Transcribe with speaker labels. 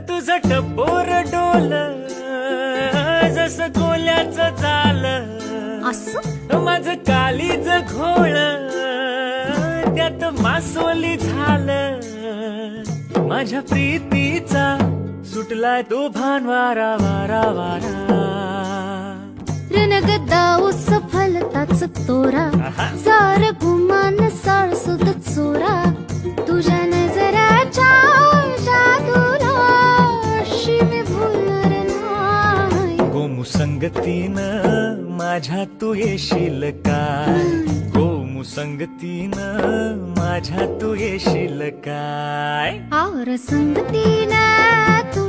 Speaker 1: तुझं टपोर डोल जसं कोल्याचं झालं,
Speaker 2: असं
Speaker 1: माझं कालीच घोळ त्यात मासोली झालं. माझ्या प्रीतीचा सुटलाय तो भान वारा वारा वारा.
Speaker 2: रणगदा उस फलताच तोरा, सार गुमान साळ सुद चोरा. तुझ्या नजराच्या जादूला अशी मी भुलणार नाही.
Speaker 1: गोमू संगतीनं माझ्या तू येशील काय, गोमू संगतीनं माझ्या तू येशील काय.
Speaker 2: आवर संगतीनं तू